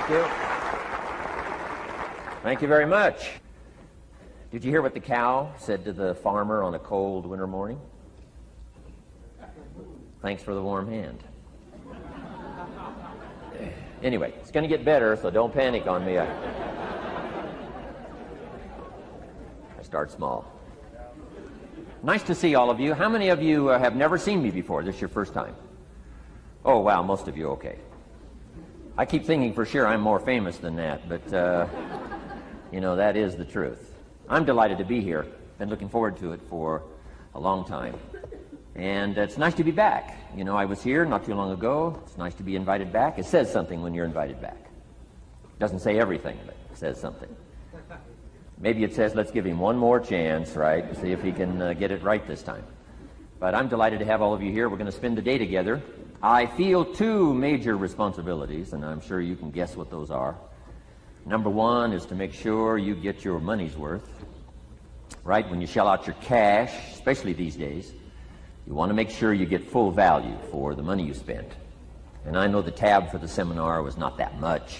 Thank you. Thank you very much. Did you hear what the cow said to the farmer on a cold winter morning? Thanks for the warm hand. Anyway, it's going to get better, so don't panic on me. I start small. Nice to see all of you. How many of you have never seen me before? This is your first time? Oh, wow, most of you, okay. I keep thinking for sure I'm more famous than that, but, you know, that is the truth. I'm delighted to be here. Been looking forward to it for a long time. And it's nice to be back. You know, I was here not too long ago. It's nice to be invited back. It says something when you're invited back. It doesn't say everything, but it says something. Maybe it says, let's give him one more chance, right? See if he can get it right this time. But I'm delighted to have all of you here. We're going to spend the day together. I feel two major responsibilities, and I'm sure you can guess what those are. Number one is to make sure you get your money's worth, right? When you shell out your cash, especially these days, you want to make sure you get full value for the money you spent. And I know the tab for the seminar was not that much.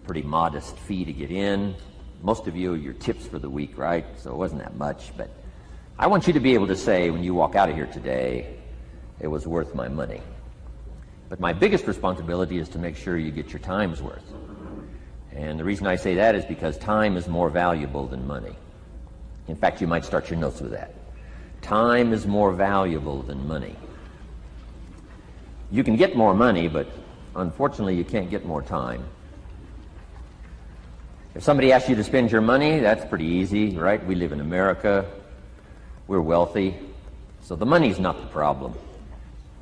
Pretty modest fee to get in. Most of you, your tips for the week, right? So it wasn't that much. But I want you to be able to say when you walk out of here today, it was worth my money. But my biggest responsibility is to make sure you get your time's worth. And the reason I say that is because time is more valuable than money. In fact, you might start your notes with that. Time is more valuable than money. You can get more money, but unfortunately you can't get more time. If somebody asks you to spend your money, that's pretty easy, right? We live in America. We're wealthy. So the money's not the problem.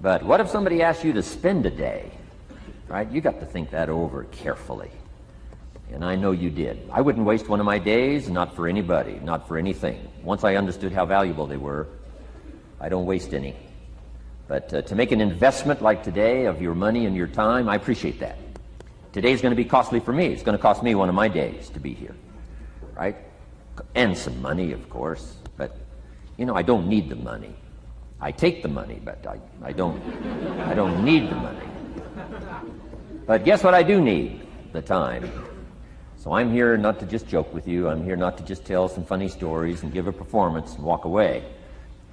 But what if somebody asks you to spend a day, right? You got to think that over carefully. And I know you did. I wouldn't waste one of my days, not for anybody, not for anything. Once I understood how valuable they were, I don't waste any. But to make an investment like today of your money and your time, I appreciate that. Today's going to be costly for me. It's going to cost me one of my days to be here, right? And some money, of course. But, you know, I don't need the money. I take the money, but I don't need the money. But guess what I do need? The time. So I'm here not to just joke with you. I'm here not to just tell some funny stories and give a performance and walk away.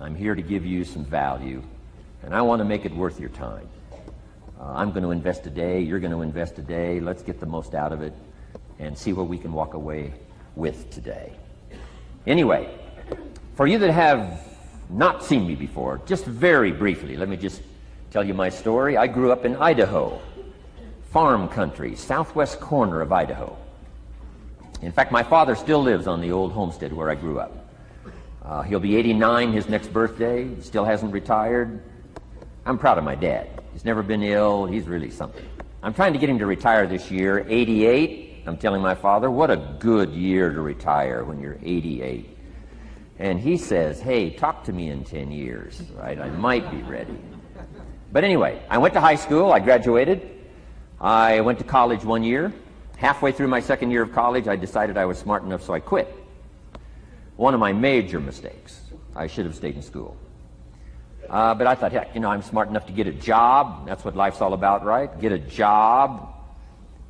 I'm here to give you some value, and I want to make it worth your time. I'm going to invest a day. You're going to invest a day. Let's get the most out of it and see what we can walk away with today. Anyway, for you that have not seen me before, just very briefly, let me just tell you my story. I grew up in Idaho, farm country, southwest corner of Idaho. In fact, my father still lives on the old homestead where I grew up. He'll be 89 his next birthday. He still hasn't retired. I'm proud of my dad. He's never been ill. He's really something. I'm trying to get him to retire this year, 88. I'm telling my father, what a good year to retire when you're 88. And he says, hey, talk to me in 10 years, right? I might be ready. But anyway, I went to high school. I graduated. I went to college 1 year. Halfway through my second year of college, I decided I was smart enough, so I quit. One of my major mistakes. I should have stayed in school. But I thought, heck, you know, I'm smart enough to get a job. That's what life's all about, right? Get a job,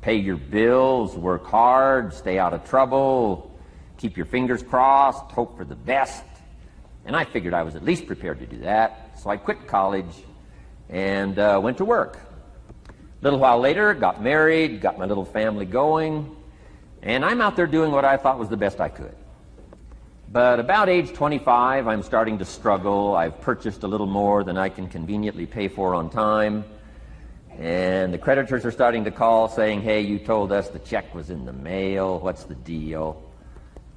pay your bills, work hard, stay out of trouble, keep your fingers crossed, hope for the best. And I figured I was at least prepared to do that. So I quit college and went to work. A little while later, got married, got my little family going, and I'm out there doing what I thought was the best I could. But about age 25, I'm starting to struggle. I've purchased a little more than I can conveniently pay for on time, and the creditors are starting to call saying, hey, you told us the check was in the mail. What's the deal?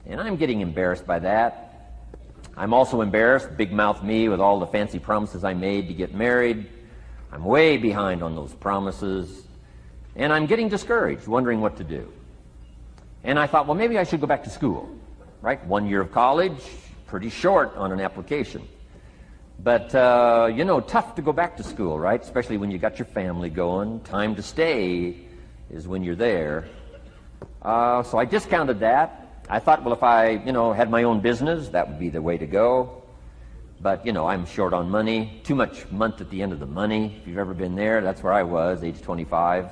And I'm getting embarrassed by that. I'm also embarrassed, big mouth me, with all the fancy promises I made to get married. I'm way behind on those promises, and I'm getting discouraged, wondering what to do. And I thought, well, maybe I should go back to school, right? 1 year of college, pretty short on an application. But, you know, tough to go back to school, right? Especially when you got your family going. Time to stay is when you're there. So I discounted that. I thought, well, if I, you know, had my own business, that would be the way to go. But, you know, I'm short on money, too much month at the end of the money. If you've ever been there, that's where I was, age 25.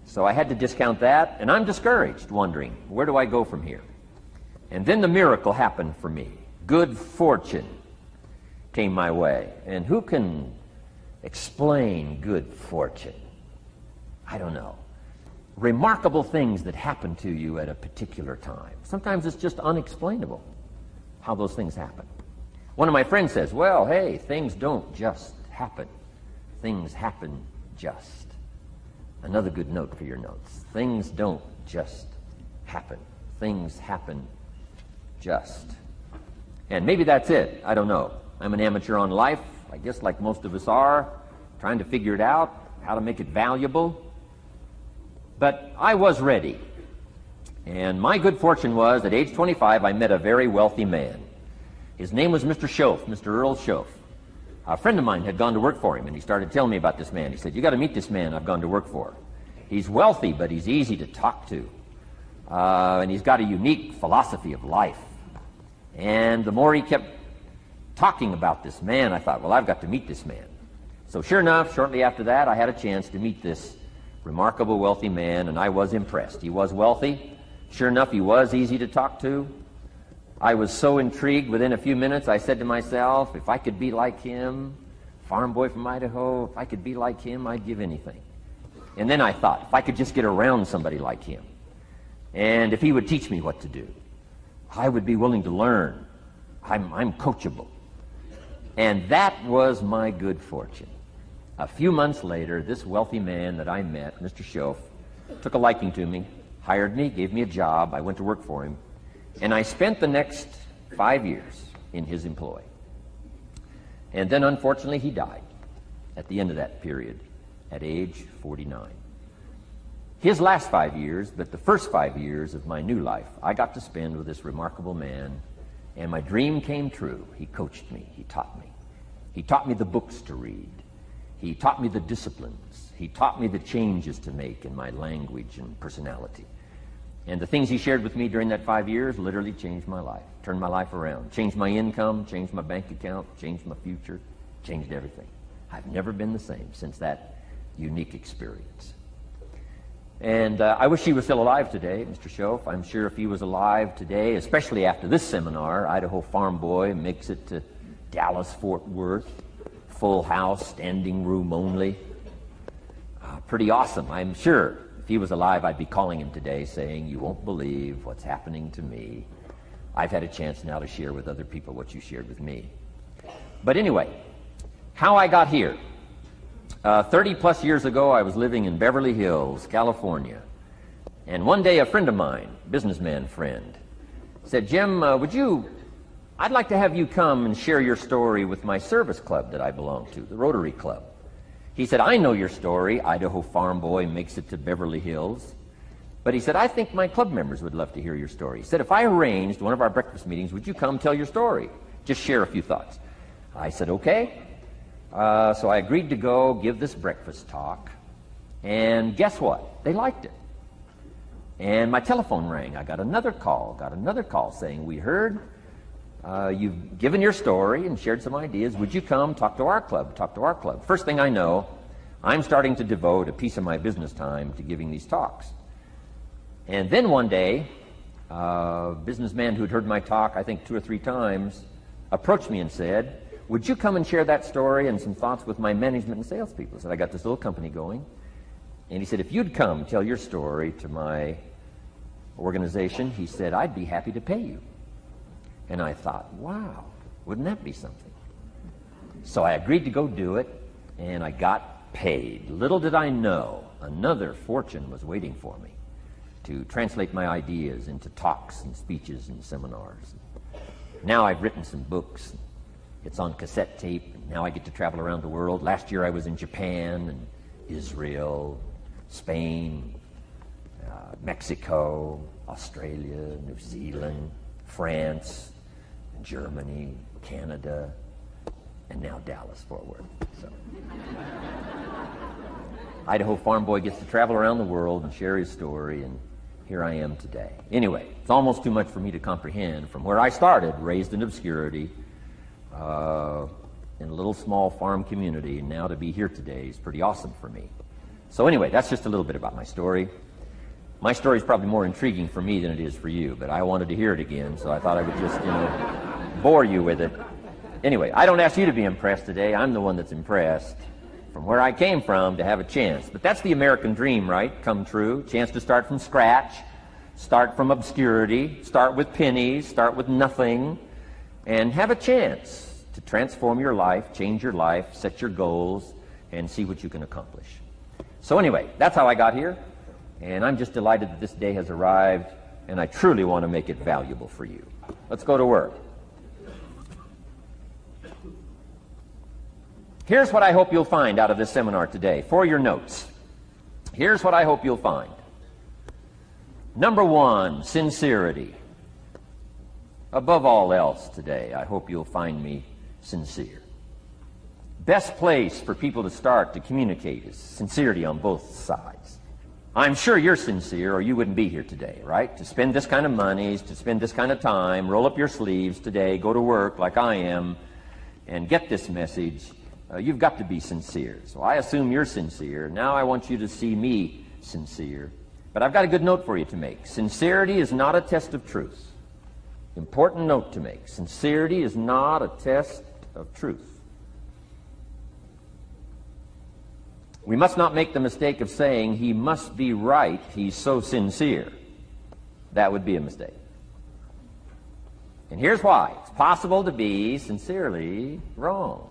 So I had to discount that, and I'm discouraged, wondering, where do I go from here? And then the miracle happened for me. Good fortune came my way. And who can explain good fortune? I don't know. Remarkable things that happen to you at a particular time. Sometimes it's just unexplainable how those things happen. One of my friends says, well, hey, things don't just happen. Things happen just. Another good note for your notes. Things don't just happen. Things happen just. And maybe that's it. I don't know. I'm an amateur on life, I guess like most of us are, trying to figure it out, how to make it valuable. But I was ready. And my good fortune was, at age 25, I met a very wealthy man. His name was Mr. Schoaf, Mr. Earl Schoaf. A friend of mine had gone to work for him, and he started telling me about this man. He said, you got to meet this man I've gone to work for. He's wealthy, but he's easy to talk to. And he's got a unique philosophy of life. And the more he kept talking about this man, I thought, well, I've got to meet this man. So sure enough, shortly after that, I had a chance to meet this remarkable wealthy man, and I was impressed. He was wealthy. Sure enough, he was easy to talk to. I was so intrigued, within a few minutes, I said to myself, if I could be like him, farm boy from Idaho, if I could be like him, I'd give anything. And then I thought, if I could just get around somebody like him, and if he would teach me what to do, I would be willing to learn. I'm coachable. And that was my good fortune. A few months later, this wealthy man that I met, Mr. Schoaf, took a liking to me, hired me, gave me a job. I went to work for him. And I spent the next 5 years in his employ. And then, unfortunately, he died at the end of that period, at age 49. His last 5 years, but the first 5 years of my new life, I got to spend with this remarkable man, and my dream came true. He coached me. He taught me. He taught me the books to read. He taught me the disciplines. He taught me the changes to make in my language and personality. And the things he shared with me during that 5 years literally changed my life, turned my life around, changed my income, changed my bank account, changed my future, changed everything. I've never been the same since that unique experience. And I wish he was still alive today, Mr. Schoaf. I'm sure if he was alive today, especially after this seminar, Idaho Farm Boy makes it to Dallas-Fort Worth, full house, standing room only. Pretty awesome. I'm sure if he was alive, I'd be calling him today saying, you won't believe what's happening to me. I've had a chance now to share with other people what you shared with me. But anyway, how I got here. 30 plus years ago, I was living in Beverly Hills, California. And one day a friend of mine, businessman friend, said, Jim, I'd like to have you come and share your story with my service club that I belong to, the Rotary Club. He said, I know your story, Idaho Farm Boy makes it to Beverly Hills. But he said, I think my club members would love to hear your story. He said, if I arranged one of our breakfast meetings, would you come tell your story? Just share a few thoughts. I said, okay. So I agreed to go give this breakfast talk. And guess what? They liked it. And my telephone rang. I got another call saying, we heard you've given your story and shared some ideas. Would you come talk to our club? First thing I know, I'm starting to devote a piece of my business time to giving these talks. And then one day, a businessman who'd heard my talk, I think 2 or 3 times, approached me and said, would you come and share that story and some thoughts with my management and salespeople? I said, I got this little company going. And he said, if you'd come tell your story to my organization, he said, I'd be happy to pay you. And I thought, wow, wouldn't that be something? So I agreed to go do it, and I got paid. Little did I know, another fortune was waiting for me to translate my ideas into talks and speeches and seminars. Now I've written some books. It's on cassette tape. And now I get to travel around the world. Last year I was in Japan and Israel, Spain, Mexico, Australia, New Zealand, France, Germany, Canada, and now Dallas-Fort Worth. So. Idaho Farm Boy gets to travel around the world and share his story, and here I am today. Anyway, it's almost too much for me to comprehend. From where I started, raised in obscurity, in a little small farm community, and now to be here today is pretty awesome for me. So anyway, that's just a little bit about my story. My story is probably more intriguing for me than it is for you, but I wanted to hear it again, so I thought I would just, bore you with it. Anyway, I don't ask you to be impressed today. I'm the one that's impressed from where I came from to have a chance. But that's the American dream, right? Come true. Chance to start from scratch, start from obscurity, start with pennies, start with nothing, and have a chance to transform your life, change your life, set your goals, and see what you can accomplish. So anyway, that's how I got here. And I'm just delighted that this day has arrived, and I truly want to make it valuable for you. Let's go to work. Here's what I hope you'll find out of this seminar today, for your notes. Here's what I hope you'll find. Number one, sincerity. Above all else today, I hope you'll find me sincere. Best place for people to start to communicate is sincerity on both sides. I'm sure you're sincere or you wouldn't be here today, right? To spend this kind of money, to spend this kind of time, roll up your sleeves today, go to work like I am, and get this message. You've got to be sincere. So I assume you're sincere. Now I want you to see me sincere. But I've got a good note for you to make. Sincerity is not a test of truth. Important note to make. Sincerity is not a test of truth. We must not make the mistake of saying he must be right, he's so sincere. That would be a mistake. And here's why. It's possible to be sincerely wrong.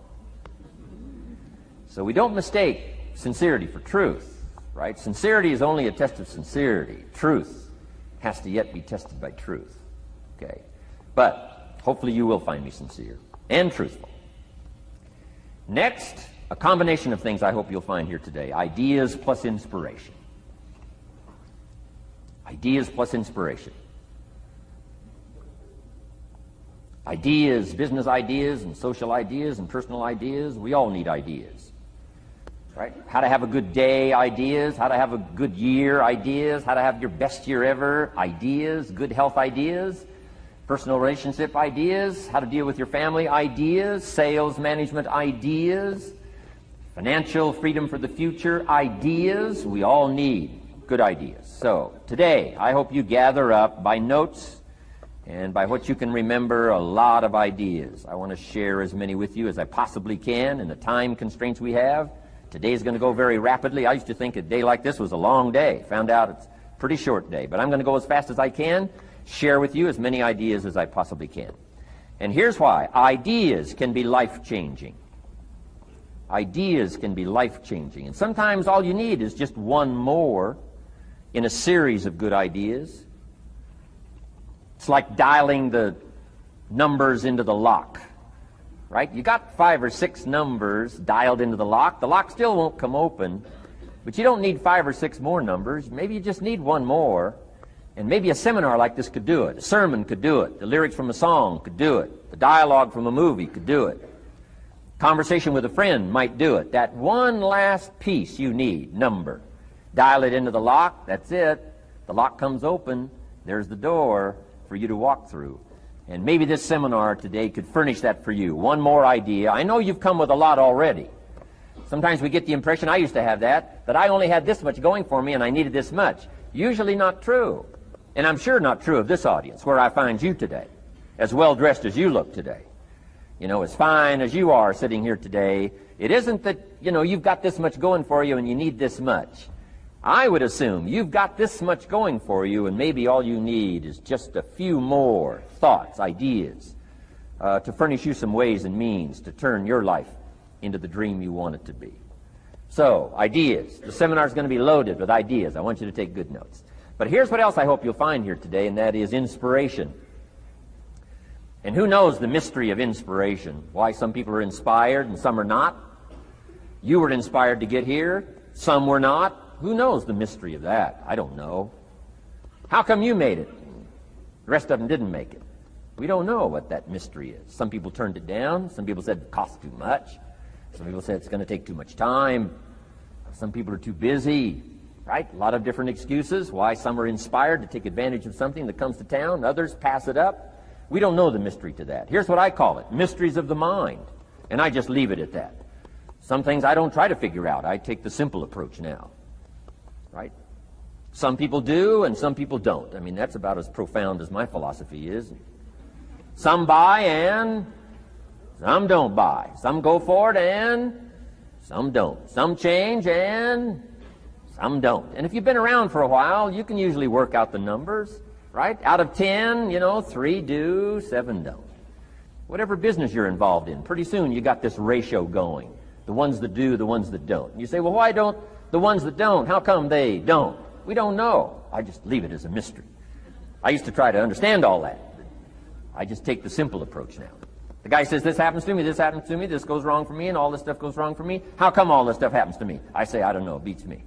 So we don't mistake sincerity for truth, right? Sincerity is only a test of sincerity. Truth has to yet be tested by truth, okay? But hopefully you will find me sincere and truthful. Next, a combination of things I hope you'll find here today. Ideas plus inspiration. Ideas plus inspiration. Ideas, business ideas and social ideas and personal ideas. We all need ideas, right? How to have a good day ideas, how to have a good year ideas, how to have your best year ever ideas, good health ideas, personal relationship ideas, how to deal with your family ideas, sales management ideas, financial freedom for the future ideas. We all need good ideas. So today, I hope you gather up by notes and by what you can remember a lot of ideas. I want to share as many with you as I possibly can in the time constraints we have. Today is going to go very rapidly. I used to think a day like this was a long day. Found out it's a pretty short day. But I'm going to go as fast as I can, share with you as many ideas as I possibly can. And here's why. Ideas can be life-changing. Ideas can be life-changing. And sometimes all you need is just one more in a series of good ideas. It's like dialing the numbers into the lock, right? You got 5 or 6 numbers dialed into the lock. The lock still won't come open, but you don't need 5 or 6 more numbers. Maybe you just need one more, and maybe a seminar like this could do it. A sermon could do it. The lyrics from a song could do it. The dialogue from a movie could do it. Conversation with a friend might do it. That one last piece you need, number. Dial it into the lock, that's it. The lock comes open, there's the door for you to walk through. And maybe this seminar today could furnish that for you. One more idea. I know you've come with a lot already. Sometimes we get the impression, I used to have that I only had this much going for me and I needed this much. Usually not true. And I'm sure not true of this audience, where I find you today, as well dressed as you look today. As fine as you are sitting here today, it isn't that, you've got this much going for you and you need this much. I would assume you've got this much going for you and maybe all you need is just a few more thoughts, ideas, to furnish you some ways and means to turn your life into the dream you want it to be. So, ideas. The seminar is going to be loaded with ideas. I want you to take good notes. But here's what else I hope you'll find here today, and that is inspiration. And who knows the mystery of inspiration? Why some people are inspired and some are not? You were inspired to get here. Some were not. Who knows the mystery of that? I don't know. How come you made it? The rest of them didn't make it. We don't know what that mystery is. Some people turned it down. Some people said it costs too much. Some people said it's going to take too much time. Some people are too busy. Right? A lot of different excuses why some are inspired to take advantage of something that comes to town. Others pass it up. We don't know the mystery to that. Here's what I call it. Mysteries of the mind. And I just leave it at that. Some things I don't try to figure out. I take the simple approach now. right? Some people do and some people don't. I mean, that's about as profound as my philosophy is. Some buy and some don't buy. Some go for it and some don't. Some change and some don't. And if you've been around for a while, you can usually work out the numbers, right? Out of 10, 3 do, 7 don't. Whatever business you're involved in, pretty soon you got this ratio going. The ones that do, the ones that don't. And you say, well, why don't the ones that don't, how come they don't? We don't know. I just leave it as a mystery. I used to try to understand all that. I just take the simple approach now. The guy says, this happens to me, this goes wrong for me, and all this stuff goes wrong for me. How come all this stuff happens to me? I say, I don't know, it beats me.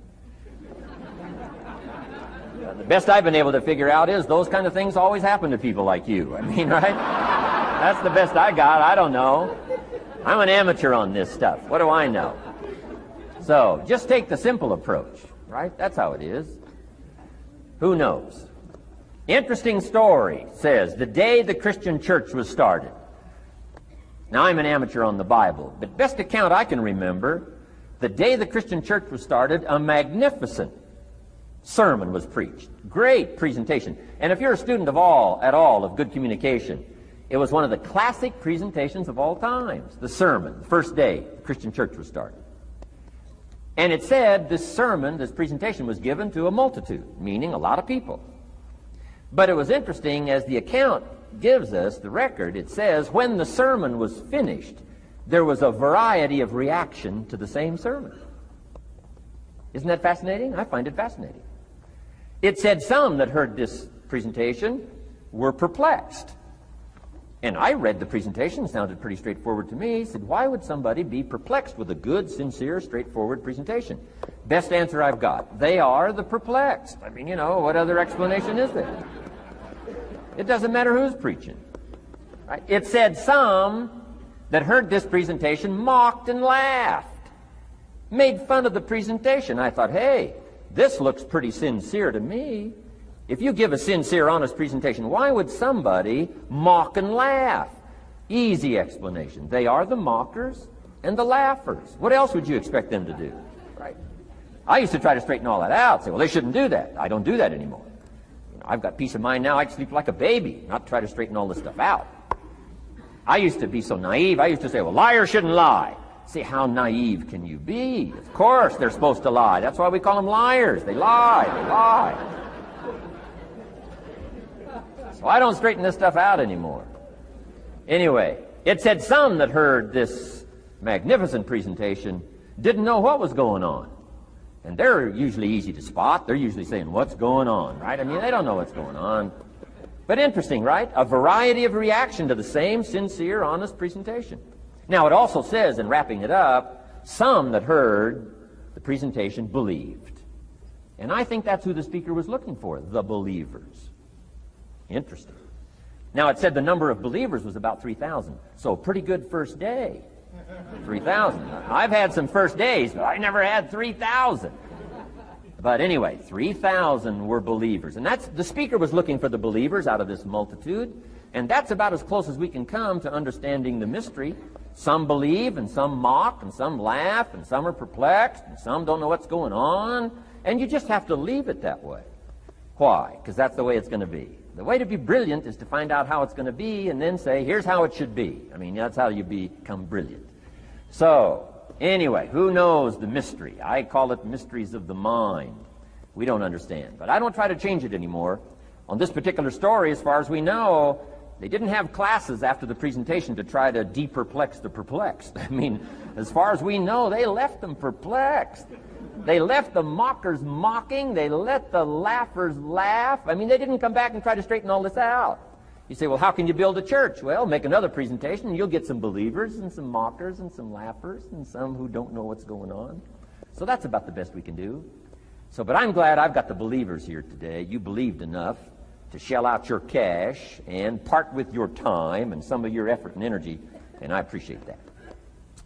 The best I've been able to figure out is those kind of things always happen to people like you. I mean, right? That's the best I got. I don't know. I'm an amateur on this stuff. What do I know? So, just take the simple approach, right? That's how it is. Who knows? Interesting story says, the day the Christian church was started. Now, I'm an amateur on the Bible, but best account I can remember, the day the Christian church was started, a magnificent sermon was preached. Great presentation. And if you're a student at all of good communication, it was one of the classic presentations of all times. The sermon, the first day the Christian church was started. And it said this sermon, this presentation was given to a multitude, meaning a lot of people. But it was interesting, as the account gives us, the record, it says, when the sermon was finished, there was a variety of reaction to the same sermon. Isn't that fascinating? I find it fascinating. It said some that heard this presentation were perplexed. And I read the presentation, sounded pretty straightforward to me. Said, why would somebody be perplexed with a good, sincere, straightforward presentation? Best answer I've got. They are the perplexed. I mean, what other explanation is there? It doesn't matter who's preaching. Right? It said some that heard this presentation mocked and laughed, made fun of the presentation. I thought, hey, this looks pretty sincere to me. If you give a sincere, honest presentation, why would somebody mock and laugh? Easy explanation. They are the mockers and the laughers. What else would you expect them to do? Right? I used to try to straighten all that out. Say, well, they shouldn't do that. I don't do that anymore. I've got peace of mind now. I can sleep like a baby, not try to straighten all this stuff out. I used to be so naive. I used to say, well, liars shouldn't lie. See, how naive can you be? Of course they're supposed to lie. That's why we call them liars. They lie. They lie. So I don't straighten this stuff out anymore. Anyway, it said some that heard this magnificent presentation didn't know what was going on. And they're usually easy to spot. They're usually saying, what's going on, right? I mean, they don't know what's going on. But interesting, right? A variety of reaction to the same sincere, honest presentation. Now, it also says, in wrapping it up, some that heard the presentation believed. And I think that's who the speaker was looking for, the believers. Interesting. Now, it said the number of believers was about 3,000. So, pretty good first day. 3,000. I've had some first days, but I never had 3,000. But anyway, 3,000 were believers. And that's, the speaker was looking for the believers out of this multitude. And that's about as close as we can come to understanding the mystery. Some believe, and some mock, and some laugh, and some are perplexed, and some don't know what's going on. And you just have to leave it that way. Why? Because that's the way it's going to be. The way to be brilliant is to find out how it's going to be and then say, here's how it should be. I mean, that's how you become brilliant. So, anyway, who knows the mystery? I call it mysteries of the mind. We don't understand. But I don't try to change it anymore. On this particular story, as far as we know, they didn't have classes after the presentation to try to de-perplex the perplexed. I mean, as far as we know, they left them perplexed. They left the mockers mocking. They let the laughers laugh. I mean, they didn't come back and try to straighten all this out. You say, well, how can you build a church? Well, make another presentation, and you'll get some believers and some mockers and some laughers and some who don't know what's going on. So that's about the best we can do. So, but I'm glad I've got the believers here today. You believed enough to shell out your cash and part with your time and some of your effort and energy, and I appreciate that.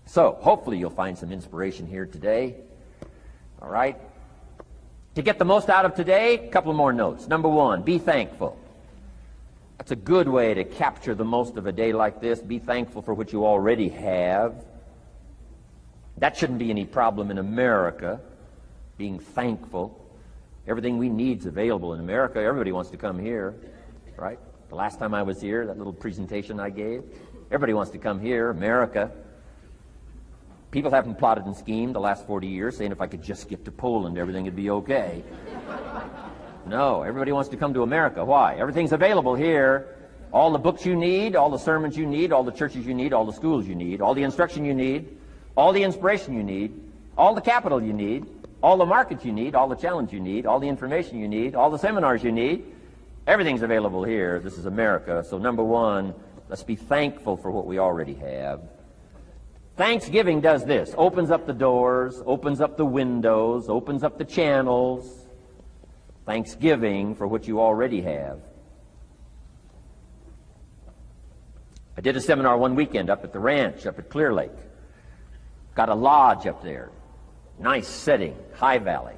So, hopefully you'll find some inspiration here today. All right? To get the most out of today, a couple of more notes. Number one, be thankful. That's a good way to capture the most of a day like this. Be thankful for what you already have. That shouldn't be any problem in America, being thankful. Everything we need is available in America. Everybody wants to come here, right? The last time I was here, that little presentation I gave, everybody wants to come here, America. People haven't plotted and schemed the last 40 years saying if I could just get to Poland, everything would be okay. No, everybody wants to come to America. Why? Everything's available here. All the books you need, all the sermons you need, all the churches you need, all the schools you need, all the instruction you need, all the inspiration you need, all the capital you need, all the markets you need, all the challenge you need, all the information you need, all the seminars you need. Everything's available here. This is America. So number one, let's be thankful for what we already have. Thanksgiving does this. Opens up the doors, opens up the windows, opens up the channels. Thanksgiving for what you already have. I did a seminar one weekend up at the ranch, up at Clear Lake. Got a lodge up there. Nice setting, high valley,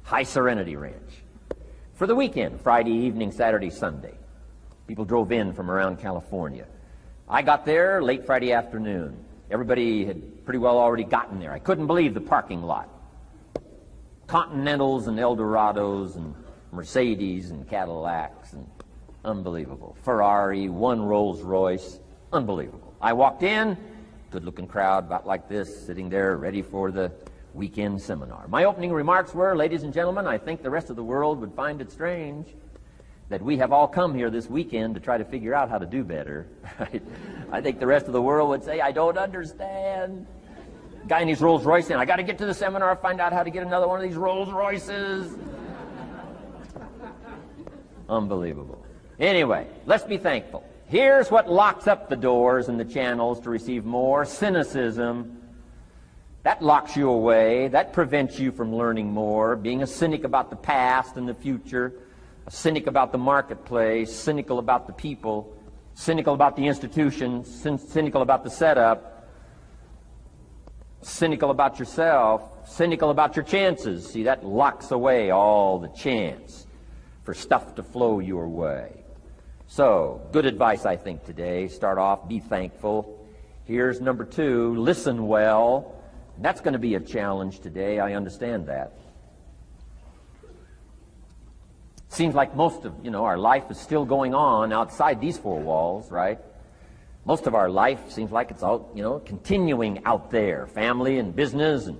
high serenity ranch. For the weekend, Friday evening, Saturday, Sunday. People drove in from around California. I got there late Friday afternoon. Everybody had pretty well already gotten there. I couldn't believe the parking lot. Continentals and Eldorados and Mercedes and Cadillacs and unbelievable. Ferrari, one Rolls Royce, unbelievable. I walked in, good-looking crowd about like this, sitting there ready for the weekend seminar. My opening remarks were, ladies and gentlemen, I think the rest of the world would find it strange that we have all come here this weekend to try to figure out how to do better. Right? I think the rest of the world would say, I don't understand. Guy in his Rolls Royce saying, I got to get to the seminar, find out how to get another one of these Rolls Royces. Unbelievable. Anyway, let's be thankful. Here's what locks up the doors and the channels to receive more: cynicism. That locks you away. That prevents you from learning more. Being a cynic about the past and the future, a cynic about the marketplace, cynical about the people, cynical about the institutions, cynical about the setup, cynical about yourself, cynical about your chances. See, that locks away all the chance for stuff to flow your way. So, good advice, I think, today. Start off, be thankful. Here's number two, listen well. That's going to be a challenge today. I understand that. Seems like most of, our life is still going on outside these four walls, right? Most of our life seems like it's out, continuing out there. Family and business and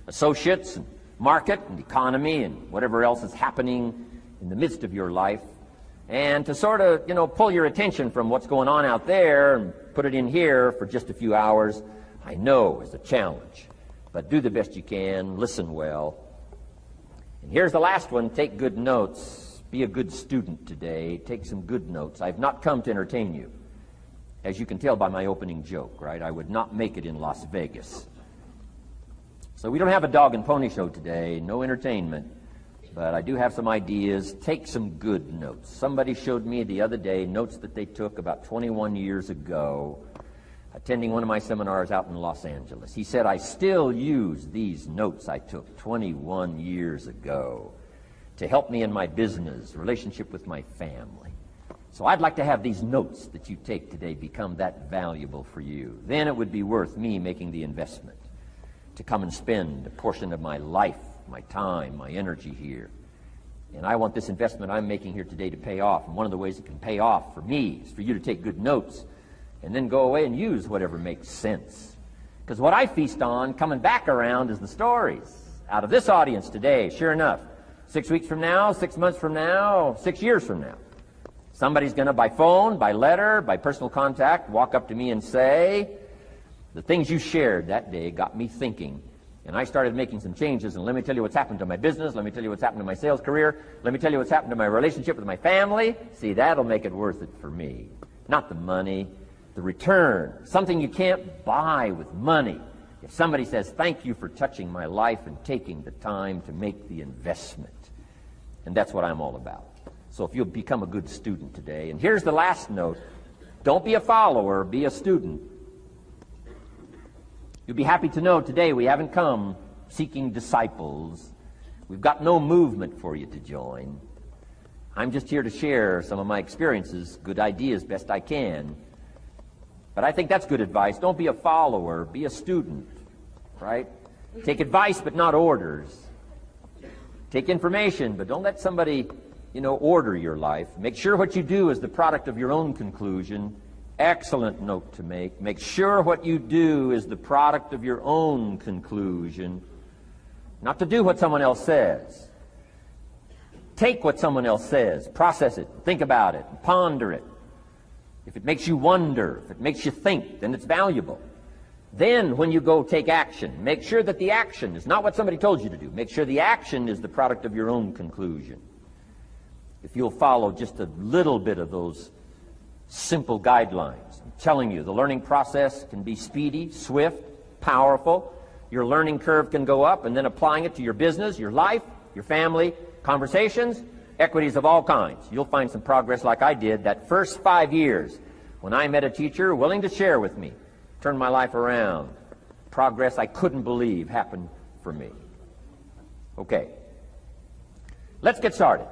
associates and market and economy and whatever else is happening in the midst of your life. And to sort of, pull your attention from what's going on out there and put it in here for just a few hours, I know is a challenge. But do the best you can, listen well. And here's the last one, take good notes. Be a good student today. Take some good notes. I've not come to entertain you. As you can tell by my opening joke, right? I would not make it in Las Vegas. So we don't have a dog and pony show today, no entertainment. But I do have some ideas. Take some good notes. Somebody showed me the other day notes that they took about 21 years ago, attending one of my seminars out in Los Angeles. He said, I still use these notes I took 21 years ago to help me in my business, relationship with my family. So I'd like to have these notes that you take today become that valuable for you. Then it would be worth me making the investment to come and spend a portion of my life, my time, my energy here. And I want this investment I'm making here today to pay off. And one of the ways it can pay off for me is for you to take good notes and then go away and use whatever makes sense. Because what I feast on coming back around is the stories out of this audience today. Sure enough, 6 weeks from now, 6 months from now, 6 years from now, somebody's going to, by phone, by letter, by personal contact, walk up to me and say, the things you shared that day got me thinking. And I started making some changes, and let me tell you what's happened to my business, let me tell you what's happened to my sales career, let me tell you what's happened to my relationship with my family. See, that'll make it worth it for me. Not the money, the return, something you can't buy with money. If somebody says, thank you for touching my life and taking the time to make the investment. And that's what I'm all about. So if you'll become a good student today. And here's the last note. Don't be a follower, be a student. You'll be happy to know today we haven't come seeking disciples. We've got no movement for you to join. I'm just here to share some of my experiences, good ideas, best I can. But I think that's good advice. Don't be a follower, be a student, right? Take advice but not orders. Take information, but don't let somebody, order your life. Make sure what you do is the product of your own conclusion. Excellent note to make. Make sure what you do is the product of your own conclusion. Not to do what someone else says. Take what someone else says, process it, think about it, ponder it. If it makes you wonder, if it makes you think, then it's valuable. Then, when you go take action, make sure that the action is not what somebody told you to do. Make sure the action is the product of your own conclusion. If you'll follow just a little bit of those simple guidelines, I'm telling you, the learning process can be speedy, swift, powerful. Your learning curve can go up, and then applying it to your business, your life, your family, conversations, equities of all kinds. You'll find some progress like I did that first 5 years when I met a teacher willing to share with me, turned my life around. Progress I couldn't believe happened for me. Okay, let's get started.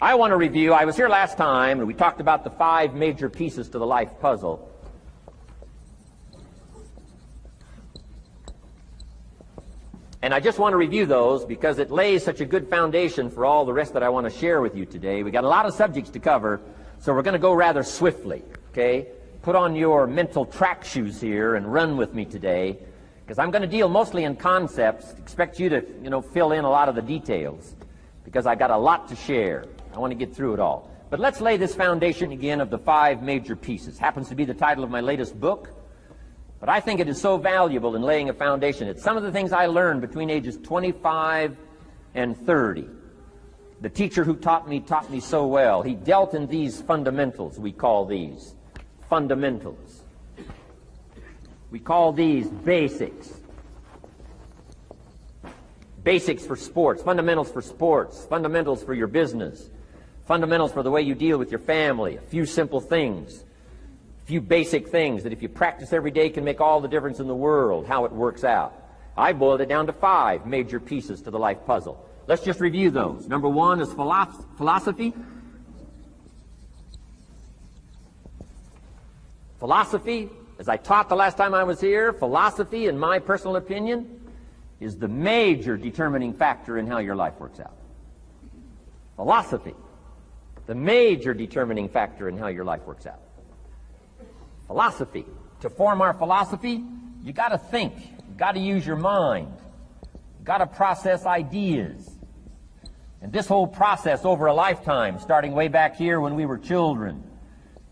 I want to review, I was here last time and we talked about the 5 major pieces to the life puzzle. And I just want to review those because it lays such a good foundation for all the rest that I want to share with you today. We got a lot of subjects to cover, so we're going to go rather swiftly, okay? Put on your mental track shoes here and run with me today, because I'm going to deal mostly in concepts. Expect you to, fill in a lot of the details, because I got a lot to share. I want to get through it all. But let's lay this foundation again of the 5 major pieces. Happens to be the title of my latest book. But I think it is so valuable in laying a foundation. It's some of the things I learned between ages 25 and 30. The teacher who taught me so well. He dealt in these fundamentals, we call these fundamentals. We call these basics. Basics for sports, fundamentals for sports, fundamentals for your business, fundamentals for the way you deal with your family, a few simple things. Few basic things that if you practice every day can make all the difference in the world, how it works out. I boiled it down to 5 major pieces to the life puzzle. Let's just review those. Number 1 is philosophy. Philosophy, as I taught the last time I was here, philosophy, in my personal opinion, is the major determining factor in how your life works out. Philosophy, the major determining factor in how your life works out. Philosophy. To form our philosophy, you got to think. You got to use your mind. You got to process ideas. And this whole process over a lifetime, starting way back here when we were children,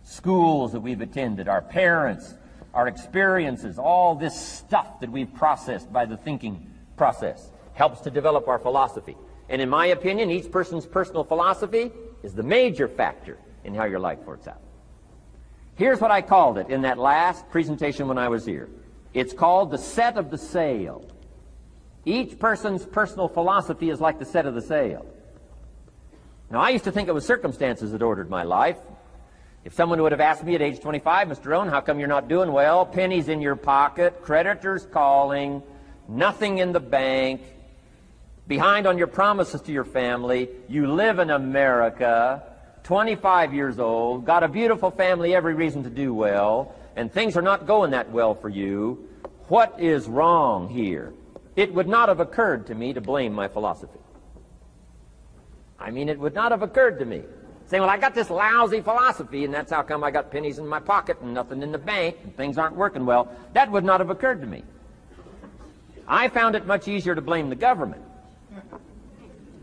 schools that we've attended, our parents, our experiences, all this stuff that we've processed by the thinking process helps to develop our philosophy. And in my opinion, each person's personal philosophy is the major factor in how your life works out. Here's what I called it in that last presentation when I was here. It's called the set of the sail. Each person's personal philosophy is like the set of the sail. Now, I used to think it was circumstances that ordered my life. If someone would have asked me at age 25, Mr. Rohn, how come you're not doing well? Pennies in your pocket, creditors calling, nothing in the bank, behind on your promises to your family, you live in America, 25 years old, got a beautiful family, every reason to do well, and things are not going that well for you. What is wrong here? It would not have occurred to me to blame my philosophy. I mean, it would not have occurred to me. Saying, well, I got this lousy philosophy, and that's how come I got pennies in my pocket and nothing in the bank, and things aren't working well. That would not have occurred to me. I found it much easier to blame the government.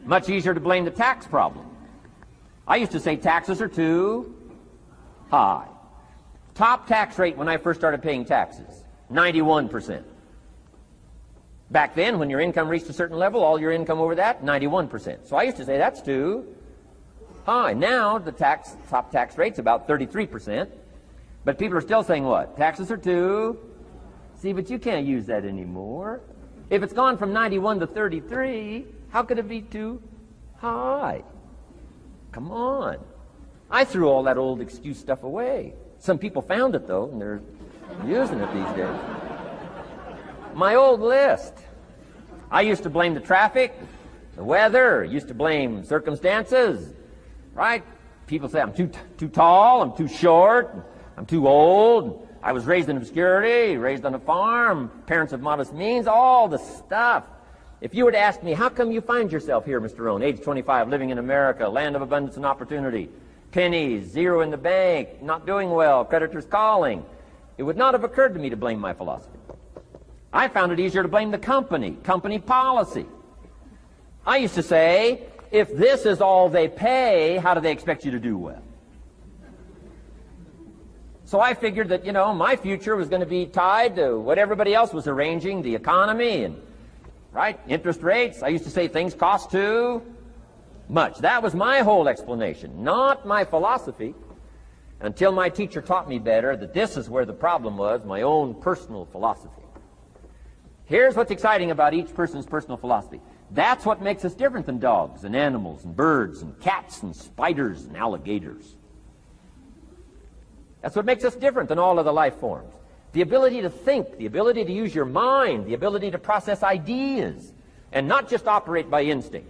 Much easier to blame the tax problem. I used to say taxes are too high. Top tax rate when I first started paying taxes, 91%. Back then, when your income reached a certain level, all your income over that, 91%. So I used to say that's too high. Now, the top tax rate's about 33%. But people are still saying what? Taxes are too. See, but you can't use that anymore. If it's gone from 91 to 33, how could it be too high? Come on. I threw all that old excuse stuff away. Some people found it, though, and they're using it these days. My old list. I used to blame the traffic, the weather, used to blame circumstances, right? People say I'm too tall, I'm too short, I'm too old, I was raised in obscurity, raised on a farm, parents of modest means, all the stuff If you were to ask me, how come you find yourself here, Mr. Rohn, age 25, living in America, land of abundance and opportunity, pennies, zero in the bank, not doing well, creditors calling, it would not have occurred to me to blame my philosophy. I found it easier to blame the company policy. I used to say, if this is all they pay, how do they expect you to do well? So I figured that, my future was going to be tied to what everybody else was arranging, the economy and, right, interest rates. I used to say things cost too much. That was my whole explanation, not my philosophy, until my teacher taught me better that this is where the problem was, my own personal philosophy. Here's what's exciting about each person's personal philosophy. That's what makes us different than dogs and animals and birds and cats and spiders and alligators. That's what makes us different than all other life forms. The ability to think, the ability to use your mind, the ability to process ideas, and not just operate by instinct.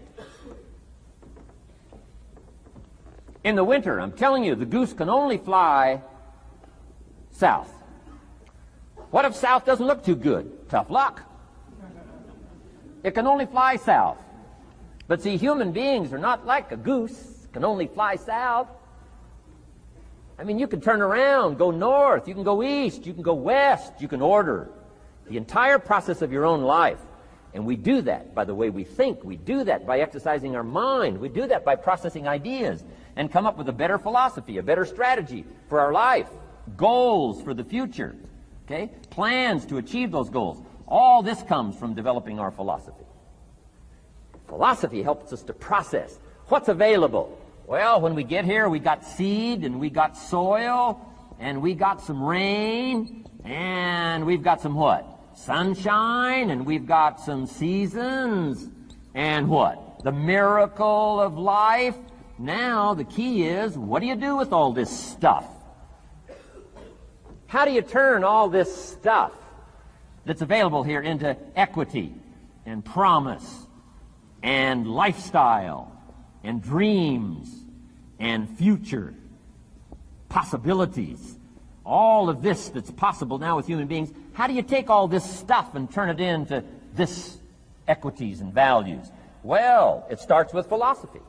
In the winter, I'm telling you, the goose can only fly south. What if south doesn't look too good? Tough luck. It can only fly south. But see, human beings are not like a goose, can only fly south. I mean, you can turn around, go north, you can go east, you can go west, you can order the entire process of your own life. And we do that by the way we think. We do that by exercising our mind. We do that by processing ideas and come up with a better philosophy, a better strategy for our life, goals for the future, okay? Plans to achieve those goals. All this comes from developing our philosophy. Philosophy helps us to process what's available. Well, when we get here, we got seed, and we got soil, and we got some rain, and we've got some what? Sunshine, and we've got some seasons, and what? The miracle of life. Now, the key is, what do you do with all this stuff? How do you turn all this stuff that's available here into equity and promise and lifestyle and dreams and future possibilities? All of this that's possible now with human beings, how do you take all this stuff and turn it into this equities and values? Well, it starts with philosophy.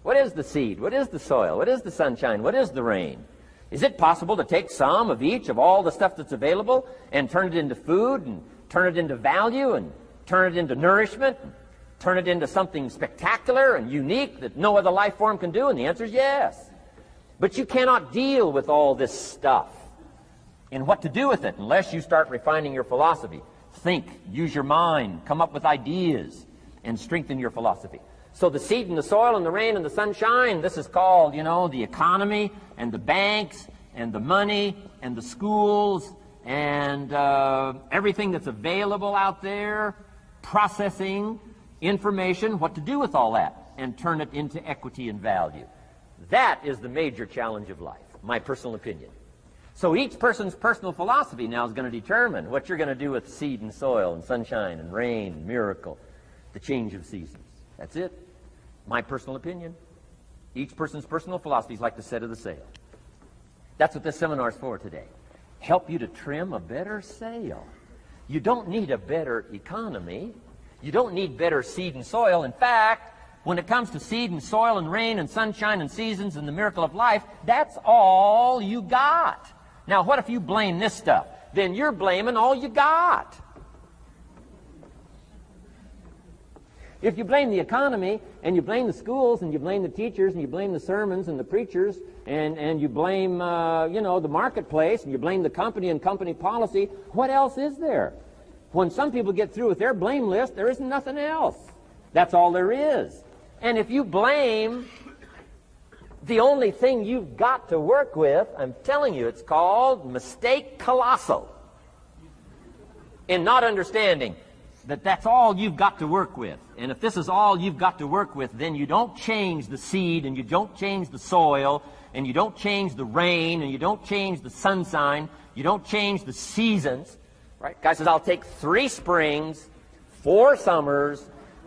What is the seed? What is the soil? What is the sunshine? What is the rain? Is it possible to take some of each of all the stuff that's available and turn it into food and turn it into value and turn it into nourishment and turn it into something spectacular and unique that no other life form can do? And the answer is yes. But you cannot deal with all this stuff and what to do with it unless you start refining your philosophy. Think, use your mind, come up with ideas, and strengthen your philosophy. So the seed and the soil and the rain and the sunshine, this is called, the economy and the banks and the money and the schools and everything that's available out there, processing information, what to do with all that, and turn it into equity and value. That is the major challenge of life, my personal opinion. So each person's personal philosophy now is going to determine what you're going to do with seed and soil and sunshine and rain and miracle, the change of seasons. That's it. My personal opinion. Each person's personal philosophy is like the set of the sail. That's what this seminar is for today. Help you to trim a better sail. You don't need a better economy. You don't need better seed and soil. In fact, when it comes to seed and soil and rain and sunshine and seasons and the miracle of life, that's all you got. Now, what if you blame this stuff? Then you're blaming all you got. If you blame the economy, and you blame the schools, and you blame the teachers, and you blame the sermons and the preachers, and you blame, the marketplace, and you blame the company and company policy, what else is there? When some people get through with their blame list, there isn't nothing else. That's all there is. And if you blame the only thing you've got to work with, I'm telling you, it's called mistake colossal in not understanding that that's all you've got to work with. And if this is all you've got to work with, then you don't change the seed, and you don't change the soil, and you don't change the rain, and you don't change the sunshine, you don't change the seasons. Right? Guy says, I'll take 3 springs, 4 summers,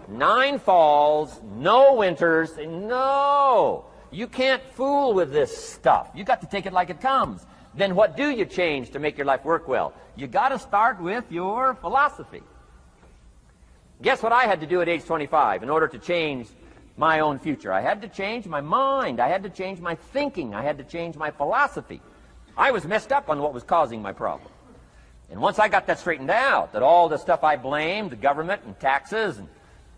9 falls, no winters. No, you can't fool with this stuff. You got to take it like it comes. Then what do you change to make your life work well? You got to start with your philosophy. Guess what I had to do at age 25 in order to change my own future? I had to change my mind. I had to change my thinking. I had to change my philosophy. I was messed up on what was causing my problem. And once I got that straightened out, that all the stuff I blamed, the government and taxes and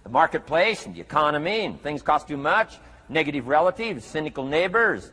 the marketplace and the economy and things cost too much, negative relatives, cynical neighbors,